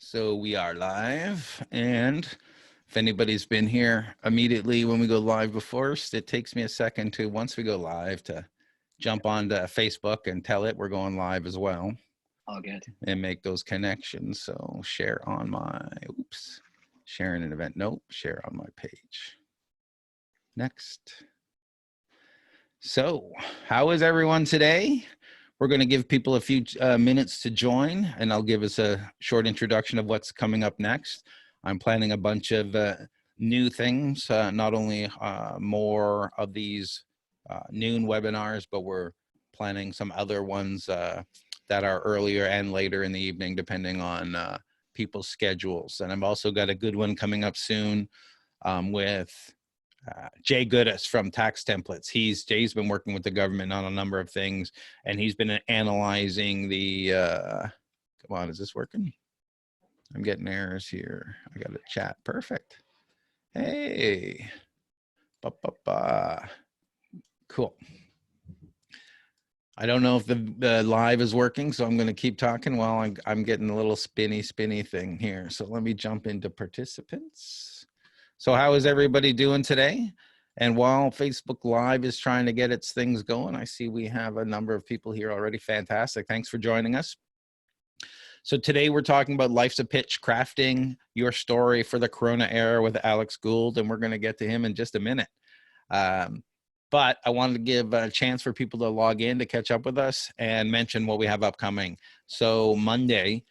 So we are live, and if anybody's been here immediately when we go live before, it takes me a second to, once we go live, to jump onto Facebook and tell it we're going live as well. All good. And make those connections. So share on my, sharing an event. Nope, share on my page. Next. So how is everyone today? We're going to give people a few minutes to join, and I'll give us a short introduction of what's coming up next. I'm planning a bunch of new things, not only more of these noon webinars, but we're planning some other ones that are earlier and later in the evening, depending on people's schedules. And I've also got a good one coming up soon with Jay Goodis from Tax Templates. Jay's been working with the government on a number of things, and he's been analyzing the, come on, is this working? I'm getting errors here. I got a chat. Perfect. Hey. Cool. I don't know if the live is working, so I'm going to keep talking while I'm getting a little spinny thing here. So let me jump into participants. So how is everybody doing today? And while Facebook Live is trying to get its things going, I see we have a number of people here already. Fantastic. Thanks for joining us. So today we're talking about Life's a Pitch, crafting your story for the Corona era with Alex Gould, and we're going to get to him in just a minute. But I wanted to give a chance for people to log in to catch up with us and mention what we have upcoming. So Monday,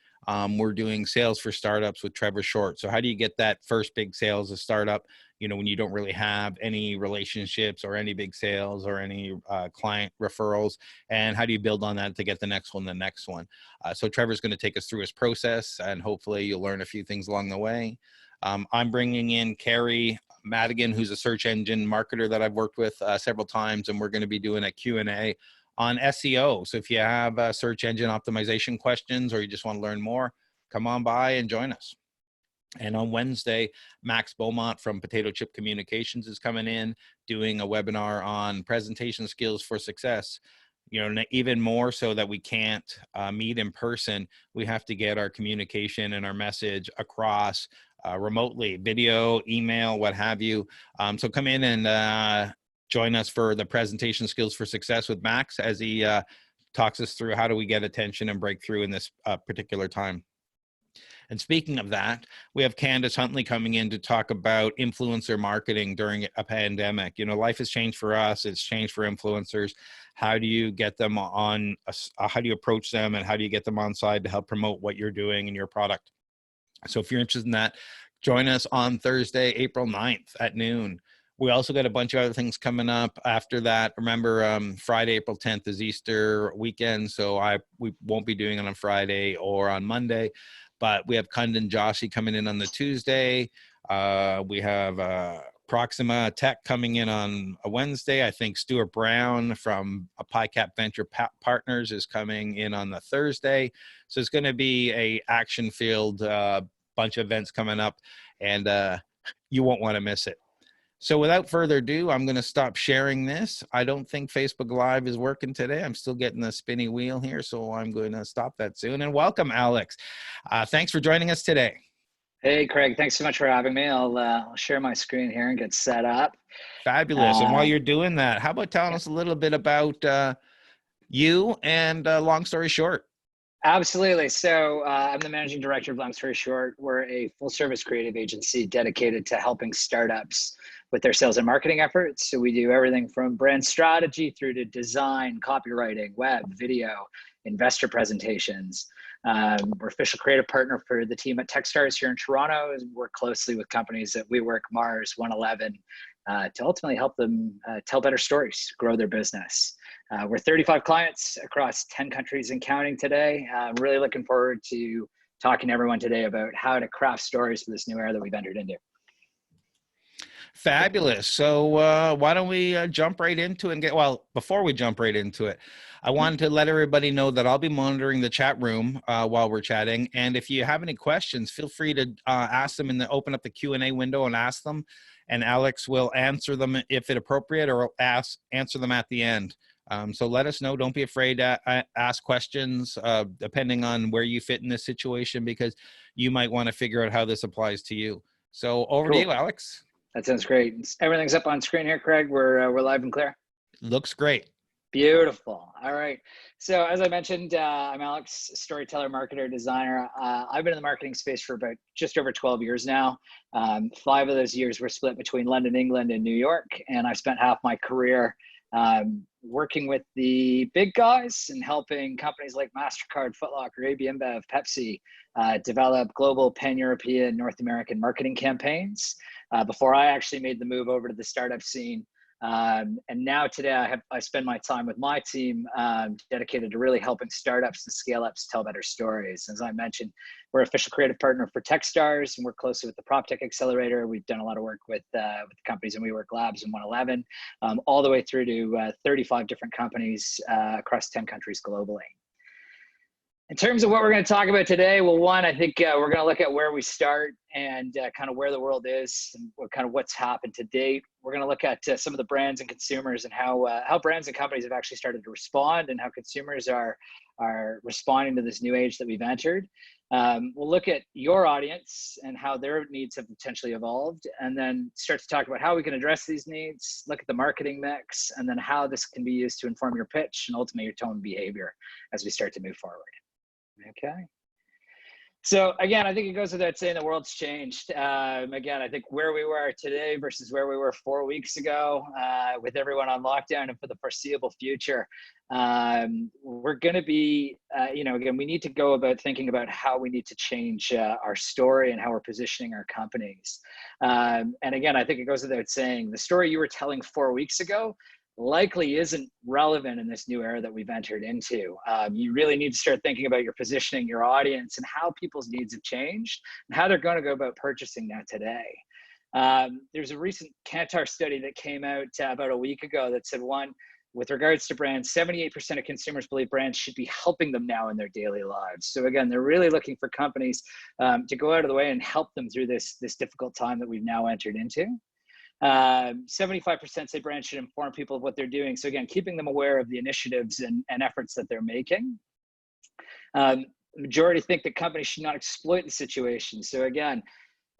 we're doing sales for startups with Trevor Short. So how do you get that first big sale as a startup, you know, when you don't really have any relationships or any big sales or any client referrals? And how do you build on that to get the next one? So Trevor's going to take us through his process, and hopefully you'll learn a few things along the way. I'm bringing in Carrie Madigan, who's a search engine marketer that I've worked with several times, and we're going to be doing a Q&A on SEO. So if you have search engine optimization questions, or you just want to learn more, come on by and join us. And on Wednesday, Max Beaumont from Potato Chip Communications is coming in, doing a webinar on presentation skills for success. You know, even more so that we can't meet in person, we have to get our communication and our message across remotely, video, email, what have you. So come in and join us for the presentation skills for success with Max as he talks us through how do we get attention and breakthrough in this particular time. And speaking of that, we have Candace Huntley coming in to talk about influencer marketing during a pandemic. You know, life has changed for us. It's changed for influencers. How do you get them on, how do you approach them, and how do you get them on side to help promote what you're doing and your product? So if you're interested in that, join us on Thursday, April 9th at noon. We also got a bunch of other things coming up after that. Remember, Friday, April 10th is Easter weekend, so we won't be doing it on Friday or on Monday. But we have Kundan Joshi coming in on the Tuesday. We have Proxima Tech coming in on a Wednesday. I think Stuart Brown from PyCap Venture Partners is coming in on the Thursday. So it's going to be a action-filled bunch of events coming up, and you won't want to miss it. So without further ado, I'm going to stop sharing this. I don't think Facebook Live is working today. I'm still getting the spinny wheel here, so I'm going to stop that soon. And welcome, Alex. Thanks for joining us today. Hey, Craig. Thanks so much for having me. I'll share my screen here and get set up. Fabulous. And while you're doing that, how about telling us a little bit about you and Long Story Short? Absolutely. So I'm the managing director of Long Story Short. We're a full-service creative agency dedicated to helping startups with their sales and marketing efforts. So we do everything from brand strategy through to design, copywriting, web, video, investor presentations. We're official creative partner for the team at TorontoStarts here in Toronto. Work closely with companies at WeWork, Mars, 111 to ultimately help them tell better stories, grow their business. We're 35 clients across 10 countries and counting today. I'm really looking forward to talking to everyone today about how to craft stories for this new era that we've entered into. Fabulous. So why don't we jump right into it and before we jump right into it, I wanted to let everybody know that I'll be monitoring the chat room while we're chatting. And if you have any questions, feel free to ask them open up the Q&A window and ask them. And Alex will answer them if it's appropriate, or answer them at the end. So let us know. Don't be afraid to ask questions, depending on where you fit in this situation, because you might want to figure out how this applies to you. So over to you, Cool. Alex. That sounds great. Everything's up on screen here, Craig. We're live and clear. Looks great. Beautiful. All right. So as I mentioned, I'm Alex, storyteller, marketer, designer. I've been in the marketing space for about just over 12 years now. 5 of those years were split between London, England, and New York. And I spent half my career working with the big guys and helping companies like MasterCard, Foot Locker, AB InBev, Pepsi develop global, pan-European, North American marketing campaigns before I actually made the move over to the startup scene. And now today I spend my time with my team dedicated to really helping startups and scale-ups tell better stories. As I mentioned, we're official creative partner for Techstars, and we're closely with the PropTech Accelerator. We've done a lot of work with the companies in WeWork Labs and 111, all the way through to 35 different companies across 10 countries globally. In terms of what we're going to talk about today, well, one, I think we're going to look at where we start and kind of where the world is and kind of what's happened to date. We're going to look at some of the brands and consumers and how brands and companies have actually started to respond and how consumers are responding to this new age that we've entered. We'll look at your audience and how their needs have potentially evolved, and then start to talk about how we can address these needs, look at the marketing mix, and then how this can be used to inform your pitch and ultimately your tone and behavior as we start to move forward. Okay. So again, I think it goes without saying the world's changed. Again, I think where we were today versus where we were 4 weeks ago, with everyone on lockdown and for the foreseeable future, we're going to be, again, we need to go about thinking about how we need to change our story and how we're positioning our companies. And again, I think it goes without saying the story you were telling 4 weeks ago likely isn't relevant in this new era that we've entered into. You really need to start thinking about your positioning, your audience, and how people's needs have changed and how they're going to go about purchasing that today. There's a recent Kantar study that came out about a week ago that said, one, with regards to brands, 78% of consumers believe brands should be helping them now in their daily lives. So again, they're really looking for companies to go out of the way and help them through this difficult time that we've now entered into. 75% say brands should inform people of what they're doing. So again, keeping them aware of the initiatives and efforts that they're making. Majority think that companies should not exploit the situation. So again,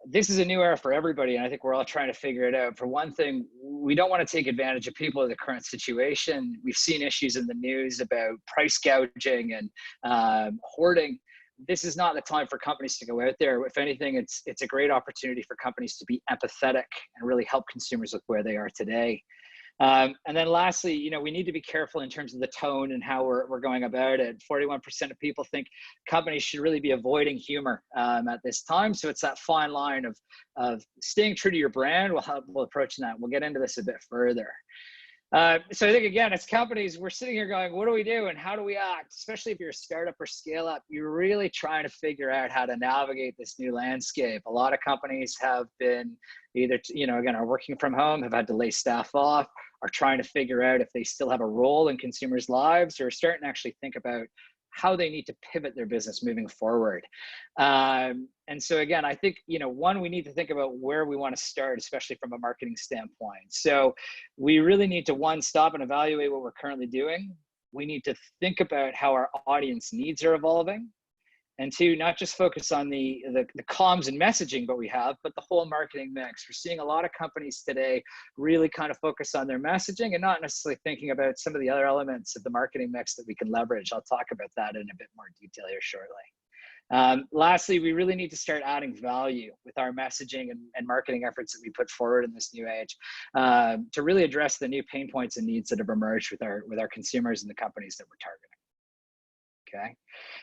this is a new era for everybody, and I think we're all trying to figure it out. For one thing, we don't want to take advantage of people in the current situation. We've seen issues in the news about price gouging and hoarding. This is not the time for companies to go out there. If anything, it's a great opportunity for companies to be empathetic and really help consumers with where they are today. And then lastly, we need to be careful in terms of the tone and how we're going about it. 41% of people think companies should really be avoiding humor at this time. So it's that fine line of staying true to your brand. We'll approach that. We'll get into this a bit further. So I think, again, as companies, we're sitting here going, what do we do and how do we act? Especially if you're a startup or scale up, you're really trying to figure out how to navigate this new landscape. A lot of companies have been either, again, are working from home, have had to lay staff off, are trying to figure out if they still have a role in consumers' lives, or starting to actually think about how they need to pivot their business moving forward. And so again, I think, one, we need to think about where we want to start, especially from a marketing standpoint. So we really need to, one, stop and evaluate what we're currently doing. We need to think about how our audience needs are evolving. And two, not just focus on the comms and messaging but the whole marketing mix. We're seeing a lot of companies today really kind of focus on their messaging and not necessarily thinking about some of the other elements of the marketing mix that we can leverage. I'll talk about that in a bit more detail here shortly. Lastly, we really need to start adding value with our messaging and marketing efforts that we put forward in this new age to really address the new pain points and needs that have emerged with our consumers and the companies that we're targeting. Okay.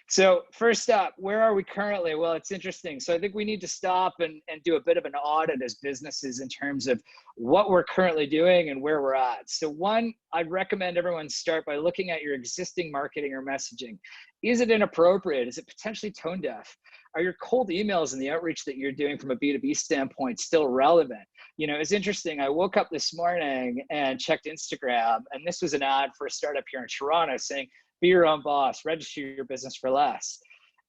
So first up, where are we currently? Well, it's interesting. So I think we need to stop and do a bit of an audit as businesses in terms of what we're currently doing and where we're at. So one, I'd recommend everyone start by looking at your existing marketing or messaging. Is it inappropriate? Is it potentially tone deaf? Are your cold emails and the outreach that you're doing from a B2B standpoint still relevant? It's interesting. I woke up this morning and checked Instagram, and this was an ad for a startup here in Toronto saying, be your own boss, register your business for less.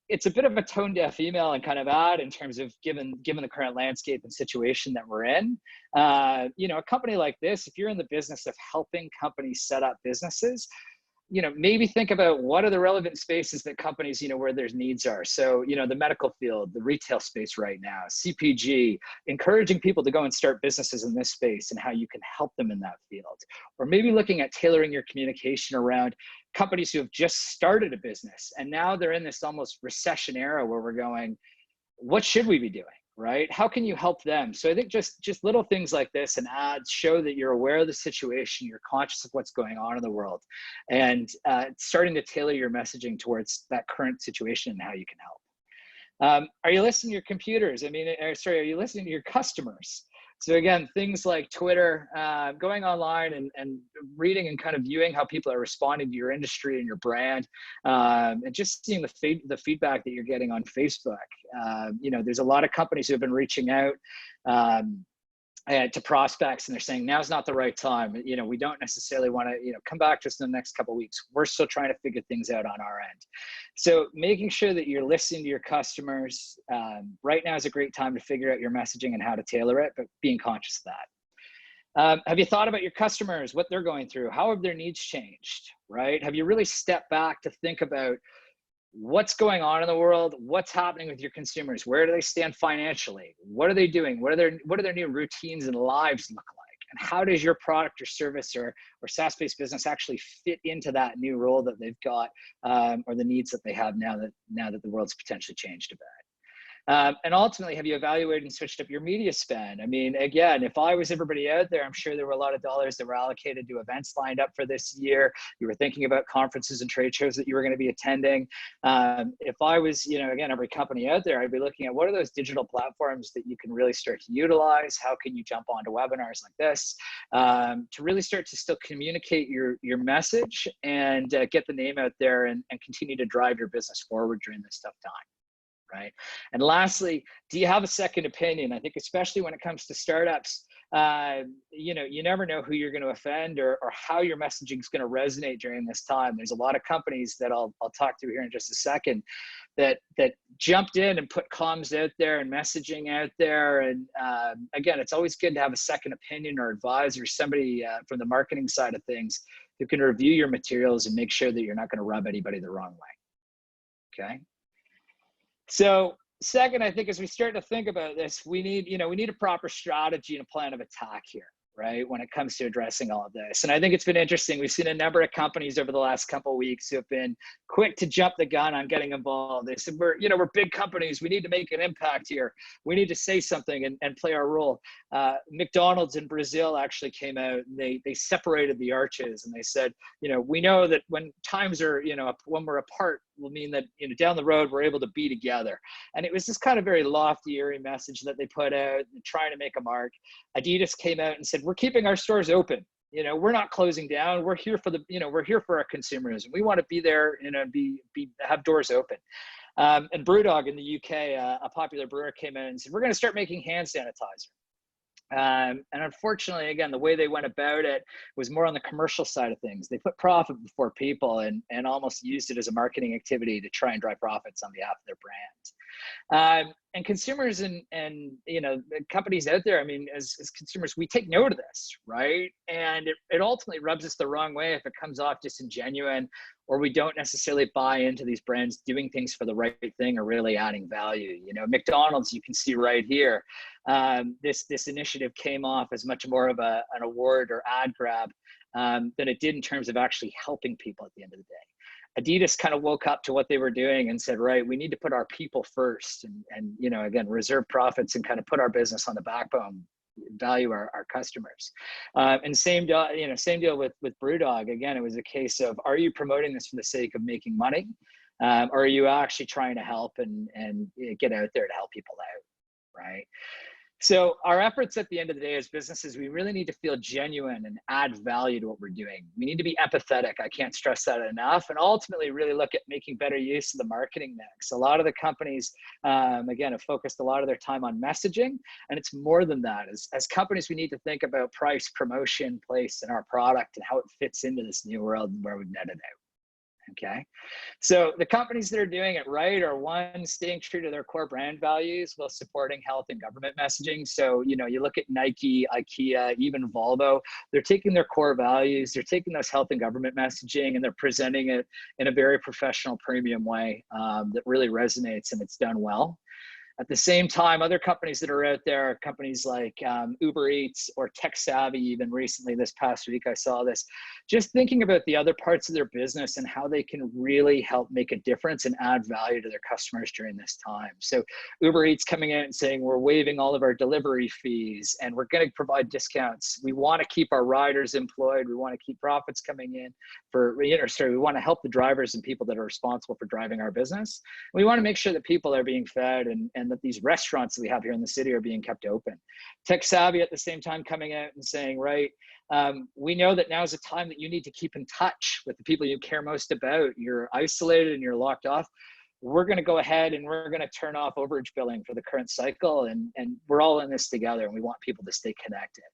it's a bit of a tone deaf email and kind of ad in terms of given the current landscape and situation that we're in. A company like this, if you're in the business of helping companies set up businesses, maybe think about what are the relevant spaces that companies, where their needs are. So, the medical field, the retail space right now, CPG, encouraging people to go and start businesses in this space and how you can help them in that field. Or maybe looking at tailoring your communication around companies who have just started a business and now they're in this almost recession era where we're going, what should we be doing? Right? How can you help them? So I think just little things like this and ads show that you're aware of the situation, you're conscious of what's going on in the world, and starting to tailor your messaging towards that current situation and how you can help. Are you listening to your computers? Are you listening to your customers? So again, things like Twitter, going online and reading and kind of viewing how people are responding to your industry and your brand, and just seeing the feedback that you're getting on Facebook. There's a lot of companies who have been reaching out to prospects, and they're saying now's not the right time. We don't necessarily want to come back to us in the next couple of weeks. We're still trying to figure things out on our end. So making sure that you're listening to your customers right now is a great time to figure out your messaging and how to tailor it, but being conscious of that. Have you thought about your customers, what they're going through? How have their needs changed, right? Have you really stepped back to think about what's going on in the world? What's happening with your consumers? Where do they stand financially? What are they doing? What are their new routines and lives look like? And how does your product or service or SaaS-based business actually fit into that new role that they've got, or the needs that they have now that the world's potentially changed a bit? And ultimately, have you evaluated and switched up your media spend? Again, if I was everybody out there, I'm sure there were a lot of dollars that were allocated to events lined up for this year. You were thinking about conferences and trade shows that you were going to be attending. If I was, again, every company out there, I'd be looking at what are those digital platforms that you can really start to utilize? How can you jump onto webinars like this to really start to still communicate your message and get the name out there and continue to drive your business forward during this tough time? Right. And lastly, do you have a second opinion? I think especially when it comes to startups, you never know who you're going to offend or how your messaging is going to resonate during this time. There's a lot of companies that I'll talk to here in just a second that jumped in and put comms out there and messaging out there. And again, it's always good to have a second opinion or advisor, somebody from the marketing side of things who can review your materials and make sure that you're not going to rub anybody the wrong way. Okay. So second, I think as we start to think about this, we need a proper strategy and a plan of attack here, right? When it comes to addressing all of this. And I think it's been interesting. We've seen a number of companies over the last couple of weeks who have been quick to jump the gun on getting involved. They said, we're big companies. We need to make an impact here. We need to say something and play our role. McDonald's in Brazil actually came out and they separated the arches and they said, we know that when times are, when we're apart will mean that, down the road, we're able to be together. And it was this kind of very lofty, airy message that they put out, trying to make a mark. Adidas came out and said, we're keeping our stores open. We're not closing down. We're here for we're here for our consumers, and we want to be there, have doors open. And Brewdog in the UK, a popular brewer, came in and said, we're going to start making hand sanitizer. And unfortunately, again, the way they went about it was more on the commercial side of things. They put profit before people and almost used it as a marketing activity to try and drive profits on behalf of their brand. And consumers and the companies out there, as consumers, we take note of this, right? And it ultimately rubs us the wrong way if it comes off disingenuine, or we don't necessarily buy into these brands doing things for the right thing or really adding value. McDonald's, you can see right here, this initiative came off as much more of an award or ad grab than it did in terms of actually helping people at the end of the day. Adidas kind of woke up to what they were doing and said, right, we need to put our people first and again, reserve profits and kind of put our business on the backbone, value our customers. And same deal with Brewdog. Again, it was a case of, are you promoting this for the sake of making money? Or are you actually trying to help and get out there to help people out, right? So our efforts at the end of the day as businesses, we really need to feel genuine and add value to what we're doing. We need to be empathetic. I can't stress that enough. And ultimately really look at making better use of the marketing mix. A lot of the companies, again, have focused a lot of their time on messaging. And it's more than that. As companies, we need to think about price, promotion, place, and our product and how it fits into this new world where we've netted out. Okay. So the companies that are doing it right are, one, staying true to their core brand values while supporting health and government messaging. So, you look at Nike, IKEA, even Volvo, they're taking their core values, they're taking those health and government messaging, and they're presenting it in a very professional, premium way that really resonates, and it's done well. At the same time, other companies that are out there, companies like Uber Eats or Tech Savvy, even recently this past week, I saw this, just thinking about the other parts of their business and how they can really help make a difference and add value to their customers during this time. So Uber Eats coming in and saying, we're waiving all of our delivery fees and we're going to provide discounts. We want to keep our riders employed. We want to keep profits coming in we want to help the drivers and people that are responsible for driving our business. We want to make sure that people are being fed and that these restaurants that we have here in the city are being kept open. Tech Savvy at the same time coming out and saying, right, we know that now is a time that you need to keep in touch with the people you care most about. You're isolated and you're locked off. We're going to go ahead and we're going to turn off overage billing for the current cycle, and we're all in this together, and we want people to stay connected.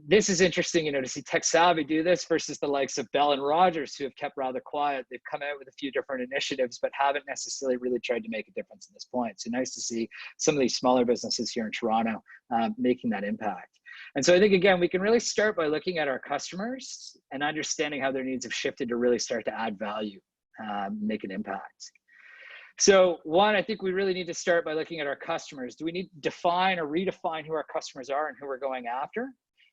This is interesting, to see Tech Savvy do this versus the likes of Bell and Rogers, who have kept rather quiet. They've come out with a few different initiatives, but haven't necessarily really tried to make a difference at this point. So nice to see some of these smaller businesses here in Toronto making that impact. And so I think, again, we can really start by looking at our customers and understanding how their needs have shifted to really start to add value, make an impact. So one, I think we really need to start by looking at our customers. Do we need to define or redefine who our customers are and who we're going after?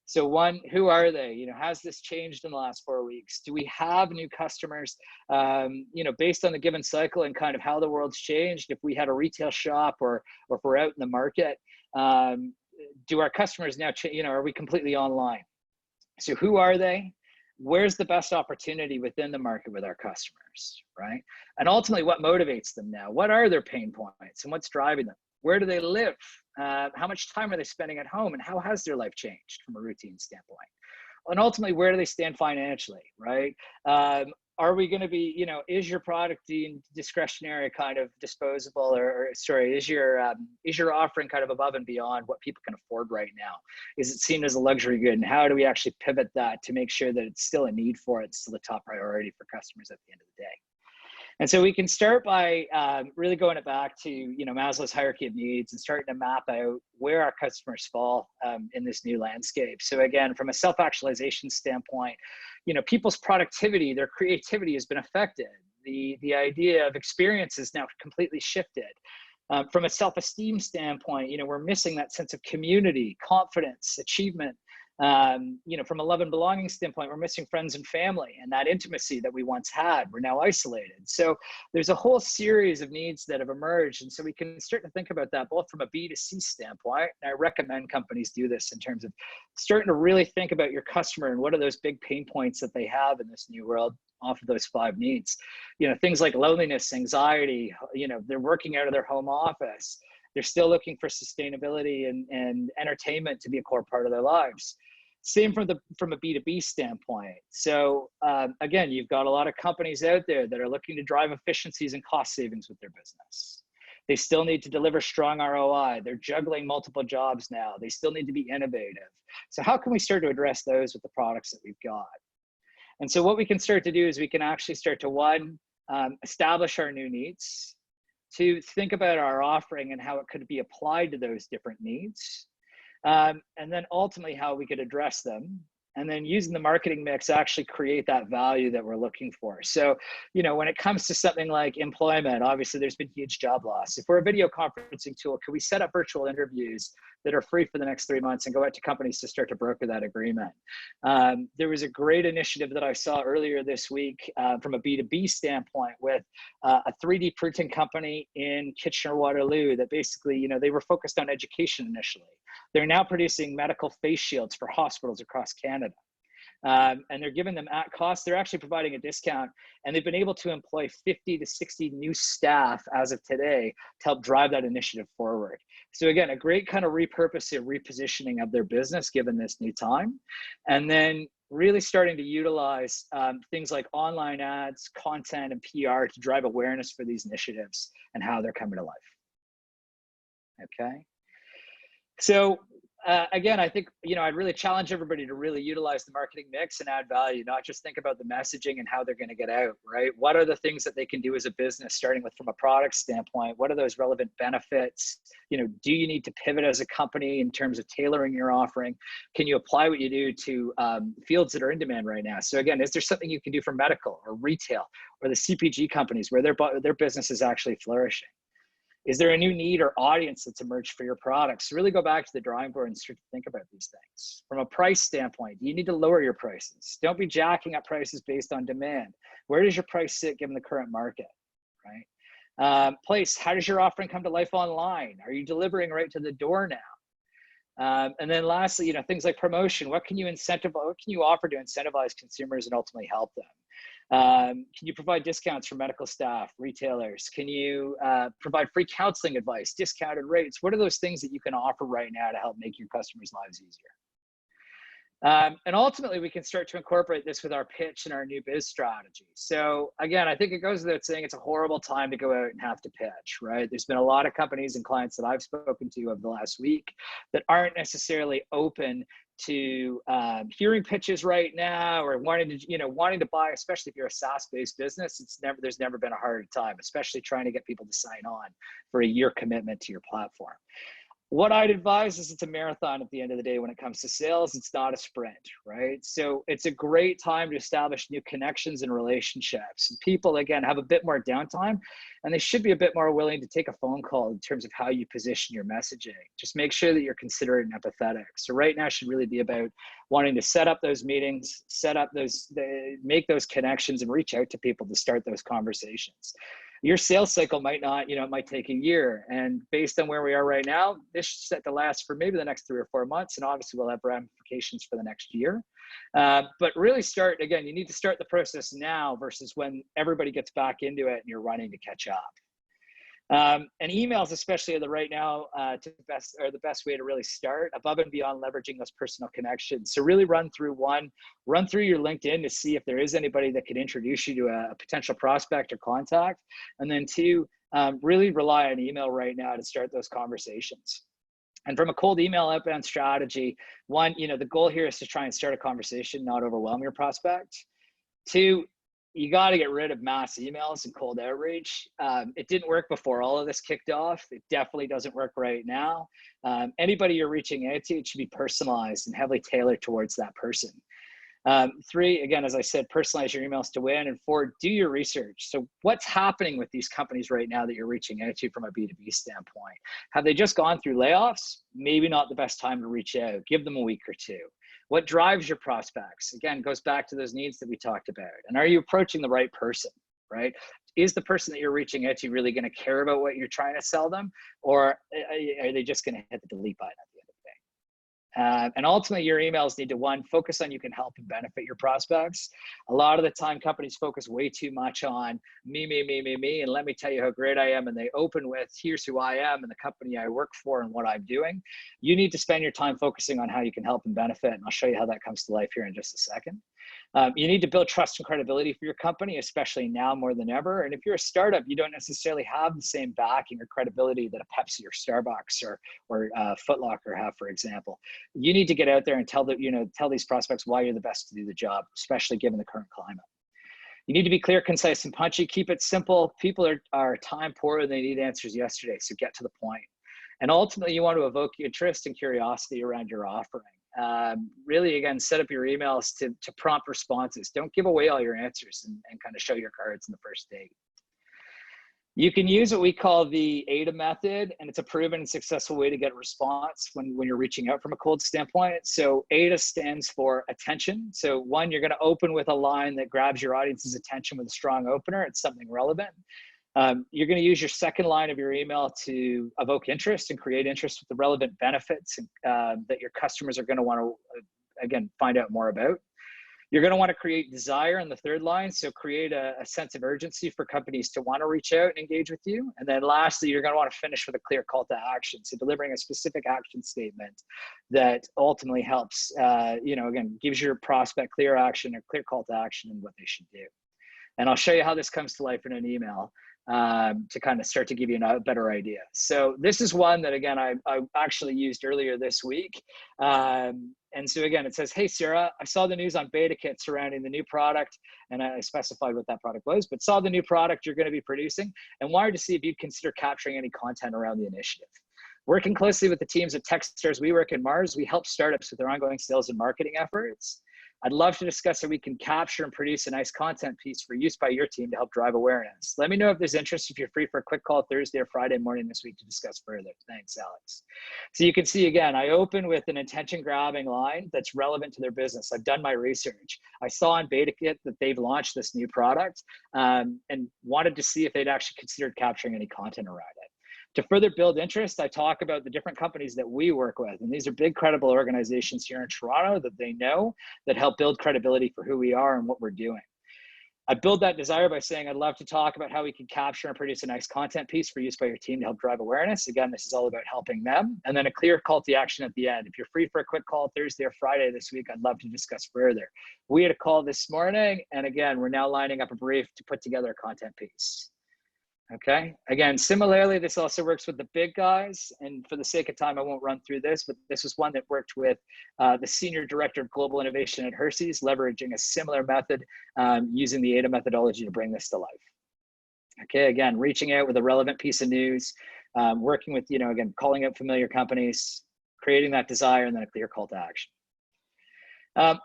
So one, who are they? Has this changed in the last 4 weeks? Do we have new customers, based on the given cycle and kind of how the world's changed? If we had a retail shop or if we're out in the market, do our customers now, are we completely online? So who are they? Where's the best opportunity within the market with our customers, right? And ultimately, what motivates them now? What are their pain points and what's driving them? Where do they live? How much time are they spending at home, and how has their life changed from a routine standpoint? And ultimately, where do they stand financially, right? Are we going to be, is your product deemed discretionary, kind of disposable, is your offering kind of above and beyond what people can afford right now? Is it seen as a luxury good? And how do we actually pivot that to make sure that it's still a need for it, it's still a top priority for customers at the end of the day? And so we can start by really going it back to, Maslow's hierarchy of needs and starting to map out where our customers fall in this new landscape. So again, from a self-actualization standpoint, people's productivity, their creativity has been affected. The idea of experience is now completely shifted. From a self-esteem standpoint, we're missing that sense of community, confidence, achievement. From a love and belonging standpoint, we're missing friends and family and that intimacy that we once had. We're now isolated. So there's a whole series of needs that have emerged. And so we can start to think about that both from a B2C standpoint. And I recommend companies do this in terms of starting to really think about your customer and what are those big pain points that they have in this new world off of those 5 needs. Things like loneliness, anxiety, they're working out of their home office. They're still looking for sustainability and entertainment to be a core part of their lives. Same from a B2B standpoint. So again, you've got a lot of companies out there that are looking to drive efficiencies and cost savings with their business. They still need to deliver strong ROI. They're juggling multiple jobs now. They still need to be innovative. So how can we start to address those with the products that we've got? And so what we can start to do is we can actually start to, one, establish our new needs, to think about our offering and how it could be applied to those different needs. And then ultimately how we could address them. And then using the marketing mix, actually create that value that we're looking for. So, when it comes to something like employment, obviously there's been huge job loss. If we're a video conferencing tool, can we set up virtual interviews that are free for the next 3 months and go out to companies to start to broker that agreement? There was a great initiative that I saw earlier this week from a B2B standpoint with a 3D printing company in Kitchener-Waterloo that basically, they were focused on education initially. They're now producing medical face shields for hospitals across Canada. And they're giving them at cost. They're actually providing a discount, and they've been able to employ 50 to 60 new staff as of today to help drive that initiative forward. So again, a great kind of repurposing, repositioning of their business given this new time. And then really starting to utilize things like online ads, content, and PR to drive awareness for these initiatives and how they're coming to life. Okay. So again, I think, I'd really challenge everybody to really utilize the marketing mix and add value, not just think about the messaging and how they're going to get out, right? What are the things that they can do as a business, starting with from a product standpoint? What are those relevant benefits? Do you need to pivot as a company in terms of tailoring your offering? Can you apply what you do to fields that are in demand right now? So again, is there something you can do for medical or retail or the CPG companies where their business is actually flourishing? Is there a new need or audience that's emerged for your products? So really go back to the drawing board and start to think about these things. From a price standpoint, you need to lower your prices. Don't be jacking up prices based on demand. Where does your price sit given the current market, right? Place, how does your offering come to life online? Are you delivering right to the door now? And then lastly, things like promotion. What can you offer to incentivize consumers and ultimately help them? Can you provide discounts for medical staff, retailers? Can you provide free counseling advice, discounted rates? What are those things that you can offer right now to help make your customers' lives easier? And ultimately, we can start to incorporate this with our pitch and our new biz strategy. So again, I think it goes without saying it's a horrible time to go out and have to pitch, right? There's been a lot of companies and clients that I've spoken to over the last week that aren't necessarily open to hearing pitches right now, or wanting to buy, especially if you're a SaaS-based business. There's never been a harder time, especially trying to get people to sign on for a year commitment to your platform. What I'd advise is it's a marathon at the end of the day when it comes to sales. It's not a sprint, right? So it's a great time to establish new connections and relationships. And people, again, have a bit more downtime, and they should be a bit more willing to take a phone call in terms of how you position your messaging. Just make sure that you're considerate and empathetic. So right now should really be about wanting to set up those meetings, make those connections, and reach out to people to start those conversations. Your sales cycle might not, it might take a year. And based on where we are right now, this is set to last for maybe the next 3 or 4 months. And obviously we'll have ramifications for the next year. But really you need to start the process now versus when everybody gets back into it and you're running to catch up. And emails, especially are the best way to really start, above and beyond leveraging those personal connections. So really run through your LinkedIn to see if there is anybody that could introduce you to a potential prospect or contact. And then 2, really rely on email right now to start those conversations. And from a cold email outbound strategy, 1, the goal here is to try and start a conversation, not overwhelm your prospect. 2, you got to get rid of mass emails and cold outreach. It didn't work before all of this kicked off. It definitely doesn't work right now. Anybody you're reaching out to, it should be personalized and heavily tailored towards that person. 3, again, as I said, personalize your emails to win. And 4, do your research. So what's happening with these companies right now that you're reaching out to from a B2B standpoint? Have they just gone through layoffs? Maybe not the best time to reach out. Give them a week or 2. What drives your prospects? Again, goes back to those needs that we talked about. And are you approaching the right person, right? Is the person that you're reaching out to really going to care about what you're trying to sell them? Or are they just going to hit the delete button at the end of the day? And ultimately, your emails need to, 1, focus on you can help and benefit your prospects. A lot of the time, companies focus way too much on me, and let me tell you how great I am. And they open with, here's who I am and the company I work for and what I'm doing. You need to spend your time focusing on how you can help and benefit. And I'll show you how that comes to life here in just a second. You need to build trust and credibility for your company, especially now more than ever. And if you're a startup, you don't necessarily have the same backing or credibility that a Pepsi or Starbucks or Foot Locker have, for example. You need to get out there and tell these prospects why you're the best to do the job, especially given the current climate. You need to be clear, concise, and punchy. Keep it simple. People are time poor and they need answers yesterday, so get to the point. And ultimately, you want to evoke interest and curiosity around your offering. Really, again, set up your emails to prompt responses. Don't give away all your answers and kind of show your cards in the first date. You can use what we call the AIDA method, and it's a proven and successful way to get a response when you're reaching out from a cold standpoint. So AIDA stands for attention. So 1, you're going to open with a line that grabs your audience's attention with a strong opener. It's something relevant. You're going to use your second line of your email to evoke interest and create interest with the relevant benefits that your customers are going to want to, again, find out more about. You're going to want to create desire in the third line. So create a sense of urgency for companies to want to reach out and engage with you. And then lastly, you're going to want to finish with a clear call to action. So delivering a specific action statement that ultimately helps, again, gives your prospect clear action, a clear call to action and what they should do. And I'll show you how this comes to life in an email. to kind of start to give you a better idea. So this is one that, again, I actually used earlier this week. And so again, it says, hey, Sarah, I saw the news on BetaKit surrounding the new product, and I specified what that product was, but saw the new product you're going to be producing and wanted to see if you'd consider capturing any content around the initiative. Working closely with the teams at Techstars, WeWork, and Mars, we help startups with their ongoing sales and marketing efforts. I'd love to discuss how we can capture and produce a nice content piece for use by your team to help drive awareness. Let me know if there's interest, if you're free for a quick call Thursday or Friday morning this week to discuss further. Thanks, Alex. So you can see, again, I open with an attention grabbing line that's relevant to their business. I've done my research. I saw on BetaKit that they've launched this new product and wanted to see if they'd actually considered capturing any content around it. To further build interest, I talk about the different companies that we work with. And these are big, credible organizations here in Toronto that they know that help build credibility for who we are and what we're doing. I build that desire by saying I'd love to talk about how we can capture and produce a nice content piece for use by your team to help drive awareness. Again, this is all about helping them. And then a clear call to action at the end. If you're free for a quick call Thursday or Friday this week, I'd love to discuss further. We had a call this morning. And again, we're now lining up a brief to put together a content piece. Okay, again, similarly, this also works with the big guys. And for the sake of time, I won't run through this, but this was one that worked with the Senior Director of Global Innovation at Hershey's, leveraging a similar method using the ADA methodology to bring this to life. Okay, again, reaching out with a relevant piece of news, working with, again, calling out familiar companies, creating that desire, and then a clear call to action.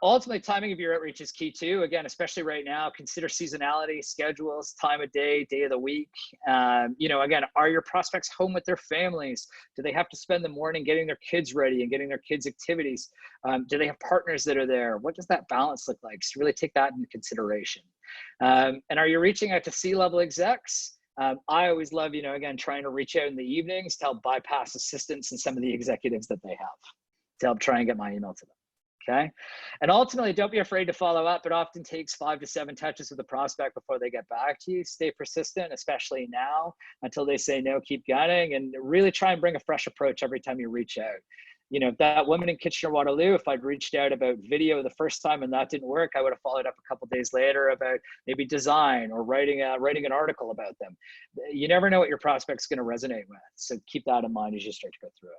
Ultimately, timing of your outreach is key too. Again, especially right now, consider seasonality, schedules, time of day of the week. Again, are your prospects home with their families? Do they have to spend the morning getting their kids ready and getting their kids' activities? Do they have partners that are there? What does that balance look like? So really take that into consideration. And are you reaching out to C-level execs? I always love, again, trying to reach out in the evenings to help bypass assistants and some of the executives that they have to help try and get my email to them. Okay. And ultimately, don't be afraid to follow up. It often takes 5 to 7 touches with the prospect before they get back to you. Stay persistent, especially now, until they say no, keep gunning, and really try and bring a fresh approach every time you reach out. That woman in Kitchener-Waterloo, if I'd reached out about video the first time and that didn't work, I would have followed up a couple days later about maybe design or writing an article about them. You never know what your prospect's going to resonate with. So keep that in mind as you start to go through it.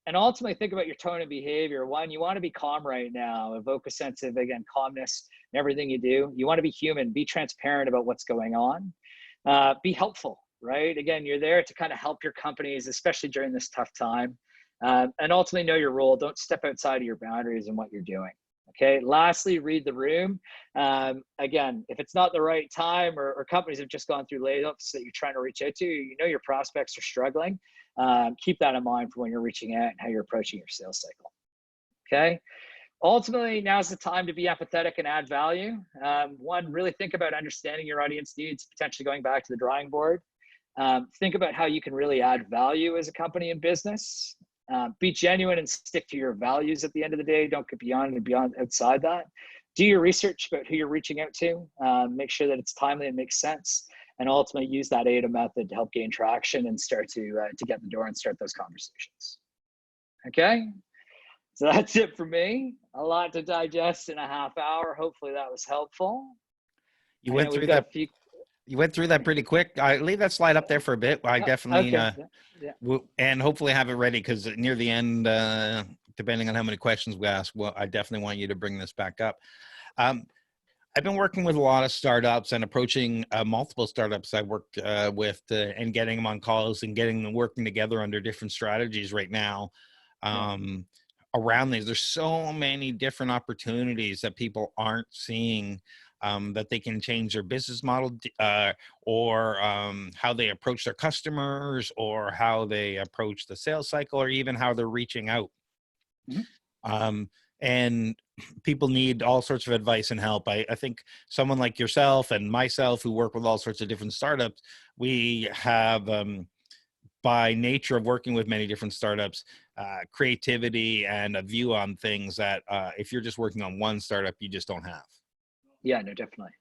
And ultimately think about your tone and behavior. One, you want to be calm right now, evoke a sense of, again, calmness in everything you do. You want to be human, be transparent about what's going on, be helpful, right? Again, you're there to kind of help your companies, especially during this tough time, and ultimately know your role. Don't step outside of your boundaries and what you're doing. Okay. Lastly, read the room. Again, if it's not the right time or companies have just gone through layoffs that you're trying to reach out to, your prospects are struggling. Keep that in mind for when you're reaching out and how you're approaching your sales cycle. Okay. Ultimately, now's the time to be empathetic and add value. One, really think about understanding your audience needs, potentially going back to the drawing board. Think about how you can really add value as a company and business. Be genuine and stick to your values at the end of the day. Don't get beyond outside that. Do your research about who you're reaching out to. Make sure that it's timely and makes sense. And ultimately use that ADA method to help gain traction and start to get the door and start those conversations. Okay, so that's it for me. A lot to digest in a half hour. Hopefully that was helpful. You went through that. You went through that pretty quick. I leave that slide up there for a bit. I definitely, and hopefully have it ready because near the end, depending on how many questions we ask, well, I definitely want you to bring this back up. I've been working with a lot of startups and approaching multiple startups I worked with and getting them on calls and getting them working together under different strategies right now. Around these, there's so many different opportunities that people aren't seeing that they can change their business model or how they approach their customers or how they approach the sales cycle or even how they're reaching out. And people need all sorts of advice and help. I think someone like yourself and myself who work with all sorts of different startups, we have, by nature of working with many different startups, creativity and a view on things that if you're just working on one startup, you just don't have. Yeah, no, definitely.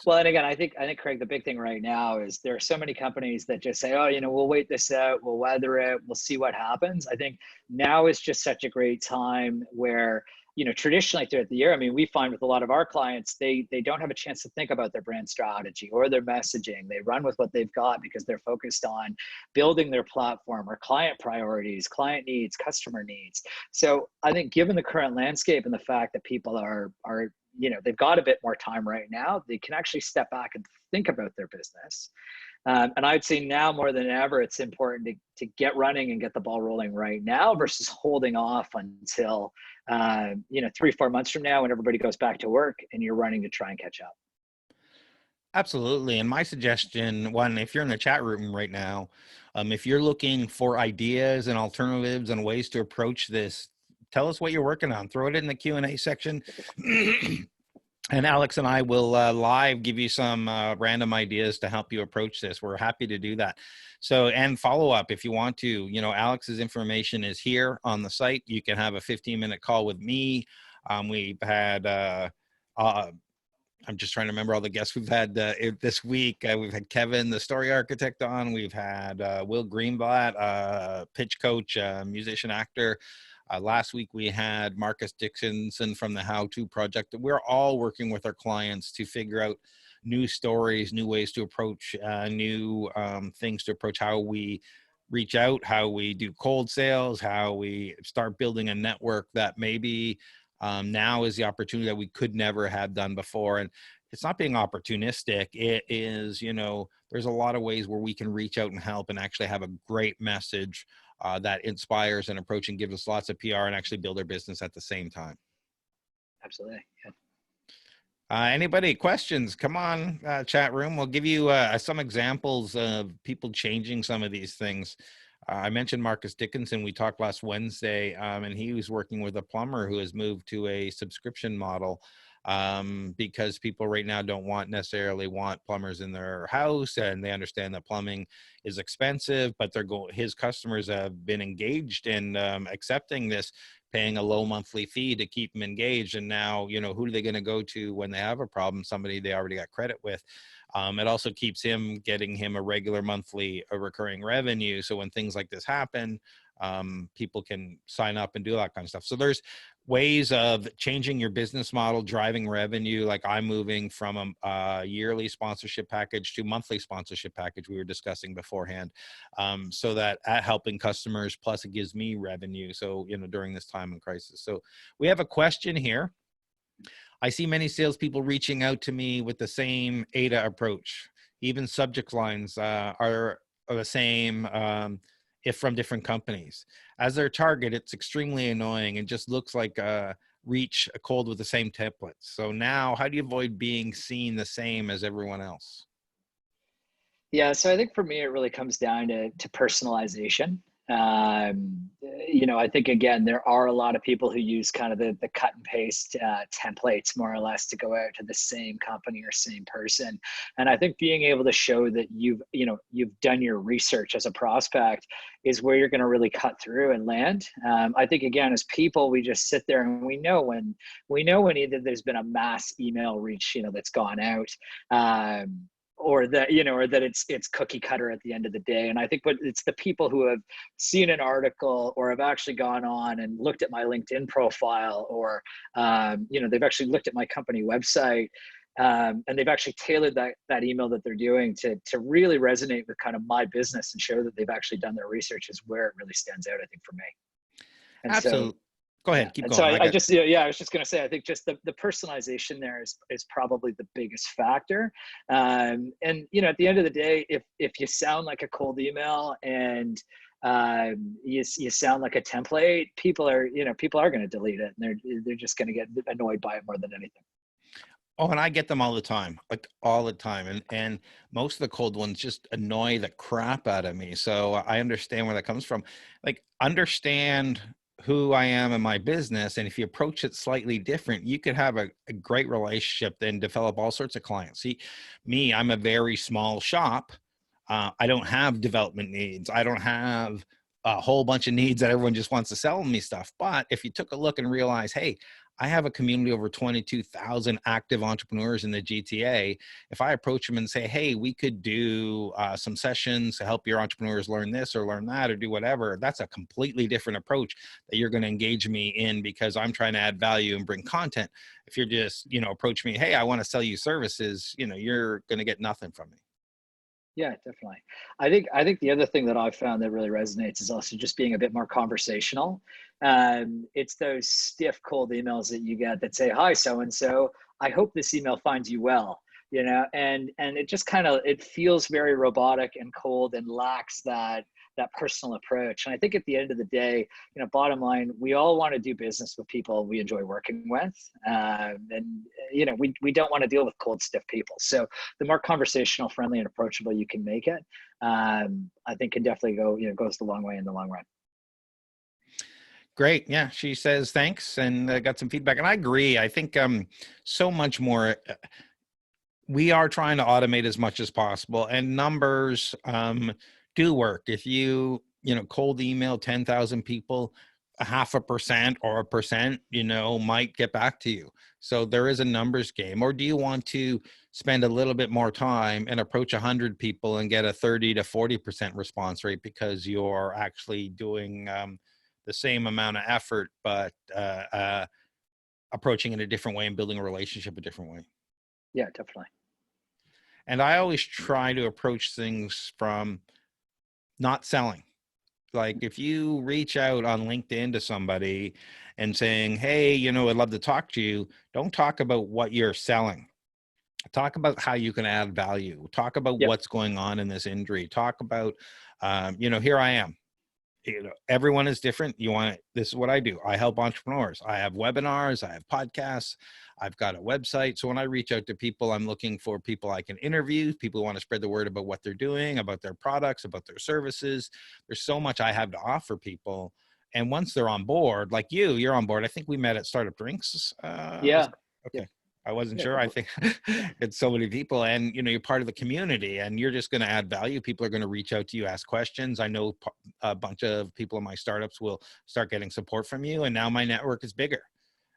Well, and again, I think Craig, the big thing right now is there are so many companies that just say, oh, we'll wait this out, we'll weather it, we'll see what happens. I think now is just such a great time where traditionally throughout the year, I mean, we find with a lot of our clients, they don't have a chance to think about their brand strategy or their messaging. They run with what they've got because they're focused on building their platform or client priorities, client needs, customer needs. So I think given the current landscape and the fact that people are they've got a bit more time right now, they can actually step back and think about their business. And I'd say now more than ever, it's important to get running and get the ball rolling right now versus holding off until, 3-4 months from now when everybody goes back to work and you're running to try and catch up. Absolutely. And my suggestion, one, if you're in the chat room right now, if you're looking for ideas and alternatives and ways to approach this, tell us what you're working on. Throw it in the Q&A section. And Alex and I will live give you some random ideas to help you approach this. We're happy to do that. So, and follow up if you want to, Alex's information is here on the site. You can have a 15-minute call with me. We've had, I'm just trying to remember all the guests we've had this week. We've had Kevin, the story architect, on. We've had Will Greenblatt, pitch coach, musician, actor. Last week we had Marcus Dixonson from the How To Project. We're all working with our clients to figure out new stories, new ways to approach, new things to approach how we reach out, how we do cold sales, how we start building a network that maybe now is the opportunity that we could never have done before. And it's not being opportunistic. It is, there's a lot of ways where we can reach out and help and actually have a great message that inspires and approach and gives us lots of PR and actually build our business at the same time. Absolutely. Yeah. Anybody questions? Come on, chat room. We'll give you some examples of people changing some of these things. I mentioned Marcus Dickinson. We talked last Wednesday, and he was working with a plumber who has moved to a subscription model because people right now don't necessarily want plumbers in their house, and they understand that plumbing is expensive, but his customers have been engaged in accepting this, paying a low monthly fee to keep them engaged. And now, who are they going to go to when they have a problem? Somebody they already got credit with. It also keeps getting him a regular monthly recurring revenue. So when things like this happen, people can sign up and do that kind of stuff. So there's ways of changing your business model, driving revenue. Like I'm moving from a yearly sponsorship package to monthly sponsorship package we were discussing beforehand, so that helping customers, plus it gives me revenue. So, during this time in crisis. So we have a question here. I see many salespeople reaching out to me with the same ADA approach. Even subject lines are the same, if from different companies. As their target, it's extremely annoying and just looks like reach a cold with the same templates. So now, how do you avoid being seen the same as everyone else? Yeah, so I think for me, it really comes down to personalization. I think, again, there are a lot of people who use kind of the cut and paste templates more or less to go out to the same company or same person. And I think being able to show that you've done your research as a prospect is where you're going to really cut through and land. I think, again, as people, we just sit there and we know when either there's been a mass email reach, that's gone out, or that it's cookie cutter at the end of the day. And I think it's the people who have seen an article or have actually gone on and looked at my LinkedIn profile, or they've actually looked at my company website, and they've actually tailored that email that they're doing to really resonate with kind of my business and show that they've actually done their research is where it really stands out, I think, for me. And absolutely. So, go ahead, yeah. keep and going. So I was just going to say, I think just the personalization there is probably the biggest factor. And at the end of the day, if you sound like a cold email and you sound like a template, people are going to delete it, and they're just going to get annoyed by it more than anything. Oh, and I get them all the time, like all the time. And most of the cold ones just annoy the crap out of me. So I understand where that comes from. Like, understand who I am and my business. And if you approach it slightly different, you could have a great relationship and develop all sorts of clients. See, me, I'm a very small shop. I don't have development needs. I don't have a whole bunch of needs that everyone just wants to sell me stuff. But if you took a look and realize, hey, I have a community over 22,000 active entrepreneurs in the GTA. If I approach them and say, hey, we could do some sessions to help your entrepreneurs learn this or learn that or do whatever, that's a completely different approach that you're going to engage me in, because I'm trying to add value and bring content. If you're just, approach me, hey, I want to sell you services, you're going to get nothing from me. Yeah, definitely. I think the other thing that I've found that really resonates is also just being a bit more conversational. It's those stiff, cold emails that you get that say, "Hi, so and so. I hope this email finds you well." And it just kind of it feels very robotic and cold and lacks that personal approach. And I think at the end of the day, bottom line, we all want to do business with people we enjoy working with, and we don't want to deal with cold, stiff people. So the more conversational, friendly, and approachable you can make it, I think can definitely goes the long way in the long run. Great. Yeah. She says thanks and got some feedback. And I agree. I think so much more. We are trying to automate as much as possible, and numbers do work. If you cold email 10,000 people, a 0.5% or 1%, might get back to you. So there is a numbers game. Or do you want to spend a little bit more time and approach 100 people and get a 30 to 40% response rate, because you're actually doing the same amount of effort, but approaching it a different way and building a relationship a different way? Yeah, definitely. And I always try to approach things from not selling. Like if you reach out on LinkedIn to somebody and saying, hey, I'd love to talk to you, don't talk about what you're selling. Talk about how you can add value. Talk about Yep. what's going on in this industry. Talk about, here I am. Everyone is different. This is what I do. I help entrepreneurs. I have webinars, I have podcasts, I've got a website. So when I reach out to people, I'm looking for people I can interview, people who want to spread the word about what they're doing, about their products, about their services. There's so much I have to offer people. And once they're on board, like you're on board. I think we met at Startup Drinks. Yeah. Okay. I wasn't Yeah. sure. I think it's so many people, and you're part of the community, and you're just going to add value. People are going to reach out to you, ask questions. I know a bunch of people in my startups will start getting support from you, and now my network is bigger.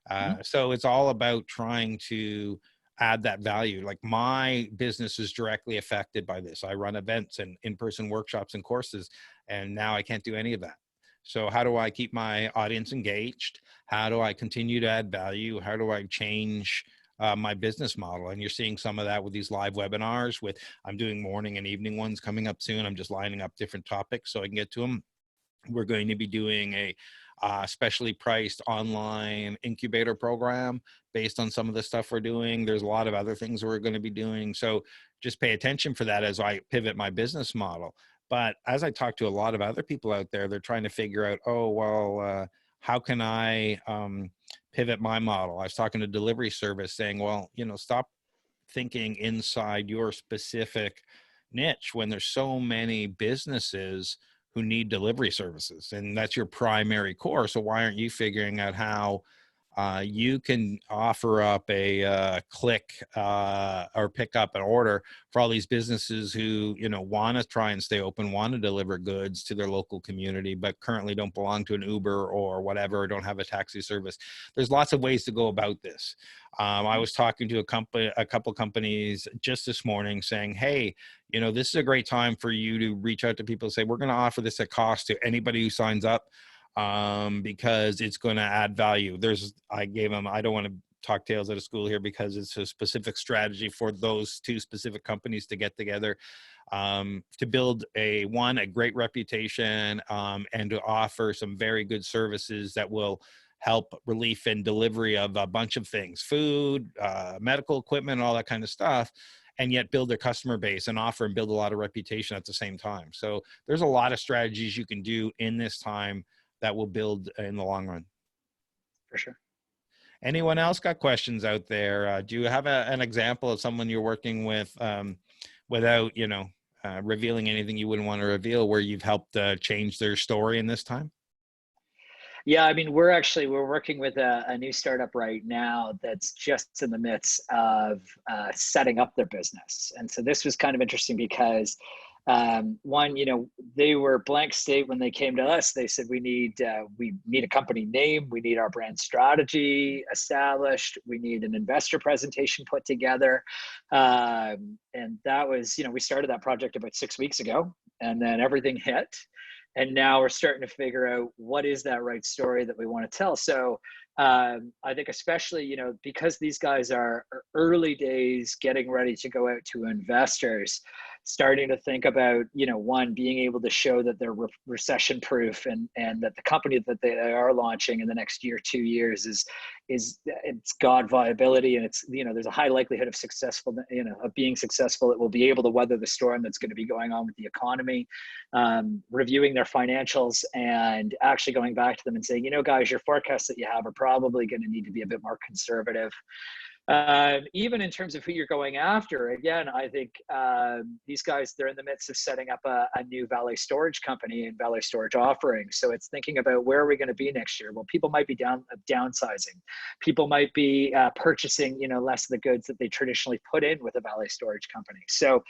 Mhm. So it's all about trying to add that value. Like my business is directly affected by this. I run events and in-person workshops and courses, and now I can't do any of that. So how do I keep my audience engaged? How do I continue to add value? How do I change my business model? And you're seeing some of that with these live webinars. I'm doing morning and evening ones coming up soon. I'm just lining up different topics so I can get to them. We're going to be doing a specially priced online incubator program based on some of the stuff we're doing. There's a lot of other things we're going to be doing. So just pay attention for that as I pivot my business model. But as I talk to a lot of other people out there, they're trying to figure out, how can I pivot my model? I was talking to delivery service saying, well, stop thinking inside your specific niche when there's so many businesses who need delivery services, and that's your primary core. So why aren't you figuring out how you can offer up a click or pick up an order for all these businesses who want to try and stay open, want to deliver goods to their local community, but currently don't belong to an Uber or whatever, or don't have a taxi service. There's lots of ways to go about this. I was talking to a couple companies just this morning saying, hey, this is a great time for you to reach out to people and say, we're going to offer this at cost to anybody who signs up, because it's going to add value. I don't want to talk tales out of school here because it's a specific strategy for those two specific companies to get together, to build a great reputation, and to offer some very good services that will help relief and delivery of a bunch of things, food, medical equipment, all that kind of stuff, and yet build their customer base and offer and build a lot of reputation at the same time. So there's a lot of strategies you can do in this time that will build in the long run. For sure. Anyone else got questions out there? Do you have an example of someone you're working with, without, revealing anything you wouldn't want to reveal, where you've helped change their story in this time? Yeah, I mean, we're working with a new startup right now that's just in the midst of setting up their business. And so this was kind of interesting because One, they were blank state when they came to us. They said we need a company name, we need our brand strategy established, we need an investor presentation put together, and that was, we started that project about 6 weeks ago, and then everything hit, and now we're starting to figure out what is that right story that we want to tell. So I think especially, because these guys are early days getting ready to go out to investors, starting to think about, one, being able to show that they're recession proof, and that the company that they are launching in the next year, 2 years it's got viability, and it's, there's a high likelihood of of being successful. It will be able to weather the storm that's going to be going on with the economy. Reviewing their financials and actually going back to them and saying, guys, your forecasts that you have are probably going to need to be a bit more conservative. Even in terms of who you're going after, again, I think these guys, they're in the midst of setting up a new valet storage company and valet storage offering. So it's thinking about, where are we going to be next year? Well, people might be downsizing. People might be purchasing, less of the goods that they traditionally put in with a valet storage company. So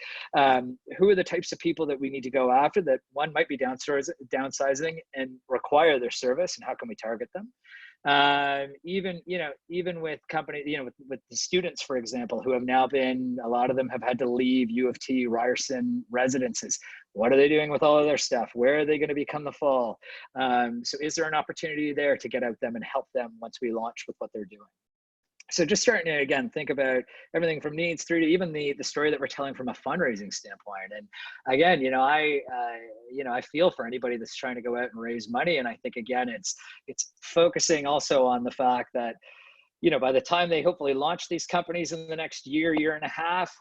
who are the types of people that we need to go after that, one, might be downsizing and require their service, and how can we target them? Even with companies, with the students, for example, who have now been, a lot of them have had to leave U of T, Ryerson residences. What are they doing with all of their stuff? Where are they going to become the fall? So is there an opportunity there to get out them and help them once we launch with what they're doing? So just starting to, again, think about everything from needs through to even the story that we're telling from a fundraising standpoint. And again, I feel for anybody that's trying to go out and raise money. And I think, again, it's focusing also on the fact that, by the time they hopefully launch these companies in the next year and a half,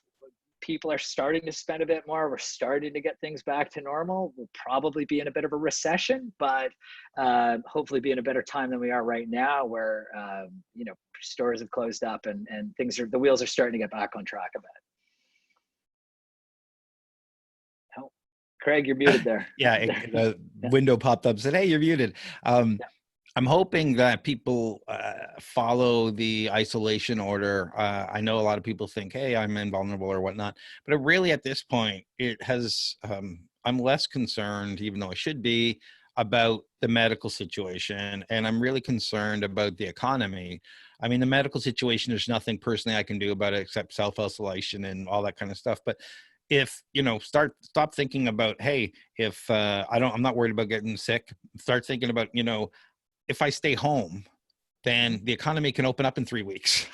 people are starting to spend a bit more. We're starting to get things back to normal. We'll probably be in a bit of a recession, but hopefully be in a better time than we are right now, where stores have closed up and the wheels are starting to get back on track a bit. Oh, Craig, you're muted there. Yeah, the window popped up, said, "Hey, you're muted." Yeah. I'm hoping that people follow the isolation order. I know a lot of people think, hey, I'm invulnerable or whatnot, but really at this point, I'm less concerned, even though I should be, about the medical situation. And I'm really concerned about the economy. I mean, the medical situation, there's nothing personally I can do about it except self-isolation and all that kind of stuff. But if, stop thinking about, hey, if I'm not worried about getting sick, start thinking about, if I stay home, then the economy can open up in 3 weeks.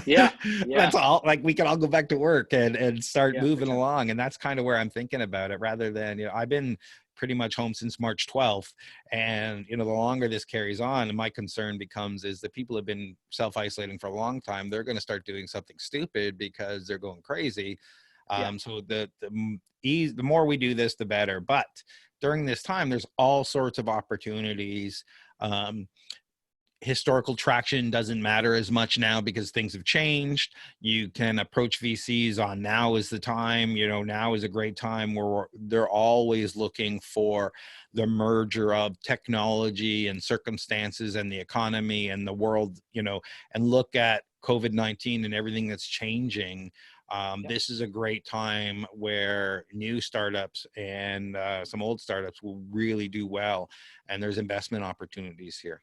Yeah. That's all. Like, we can all go back to work and start moving along. And that's kind of where I'm thinking about it, rather than, I've been pretty much home since March 12th. And, the longer this carries on, and my concern becomes, is that people have been self-isolating for a long time. They're going to start doing something stupid because they're going crazy. So the more we do this, the better. But during this time, there's all sorts of opportunities. Historical traction doesn't matter as much now because things have changed. You can approach VCs on, now is the time, now is a great time, where they're always looking for the merger of technology and circumstances and the economy and the world, and look at COVID-19 and everything that's changing. This is a great time where new startups and some old startups will really do well. And there's investment opportunities here.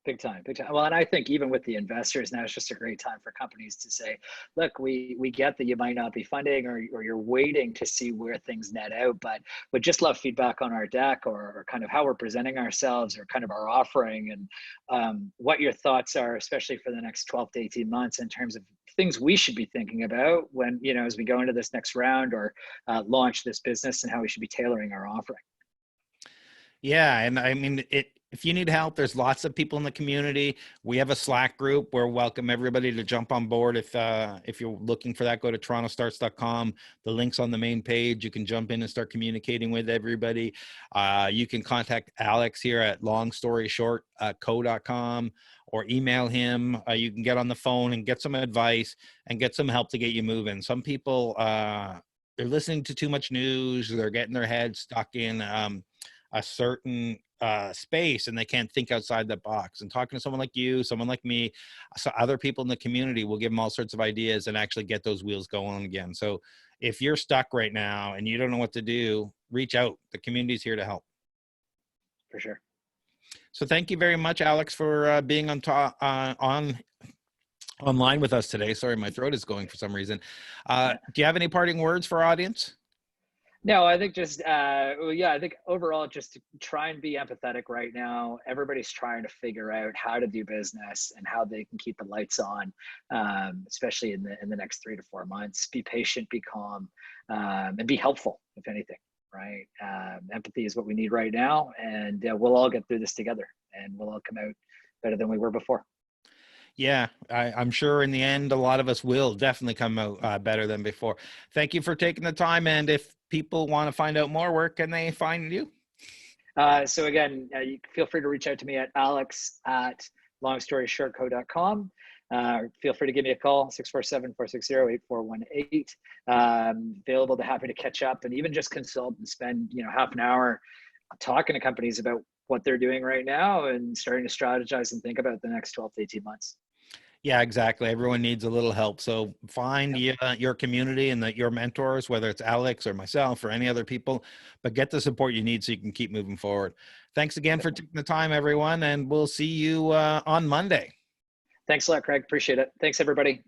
Big time. Well, and I think even with the investors now, it's just a great time for companies to say, look, we get that you might not be funding, or you're waiting to see where things net out, but would just love feedback on our deck, or kind of how we're presenting ourselves, or kind of our offering, and what your thoughts are, especially for the next 12 to 18 months, in terms of things we should be thinking about when, as we go into this next round, or launch this business, and how we should be tailoring our offering. Yeah. And I mean, if you need help, there's lots of people in the community. We have a Slack group where we welcome everybody to jump on board. If you're looking for that, go to TorontoStarts.com. The link's on the main page. You can jump in and start communicating with everybody. You can contact Alex here at longstoryshort.co.com, or email him. You can get on the phone and get some advice and get some help to get you moving. Some people, they're listening to too much news. They're getting their heads stuck in a certain space, and they can't think outside the box. And talking to someone like you, someone like me, so other people in the community will give them all sorts of ideas and actually get those wheels going again. So if you're stuck right now and you don't know what to do, reach out. The community's here to help. For sure. So thank you very much, Alex, for being online with us today. Sorry, my throat is going for some reason. Do you have any parting words for our audience? No, I think just, I think overall, just to try and be empathetic right now. Everybody's trying to figure out how to do business and how they can keep the lights on, especially in the next 3 to 4 months. Be patient, be calm, and be helpful, if anything, right? Empathy is what we need right now, and we'll all get through this together, and we'll all come out better than we were before. Yeah, I'm sure in the end, a lot of us will definitely come out better than before. Thank you for taking the time. And if people want to find out more, where can they find you? So again, you feel free to reach out to me at alex@longstoryshortco.com. Feel free to give me a call, 647-460-8418. Available to happy to catch up and even just consult and spend, half an hour talking to companies about what they're doing right now and starting to strategize and think about the next 12 to 18 months. Yeah, exactly. Everyone needs a little help. So find your community and your mentors, whether it's Alex or myself or any other people, but get the support you need so you can keep moving forward. Thanks again for taking the time, everyone, and we'll see you on Monday. Thanks a lot, Craig. Appreciate it. Thanks, everybody.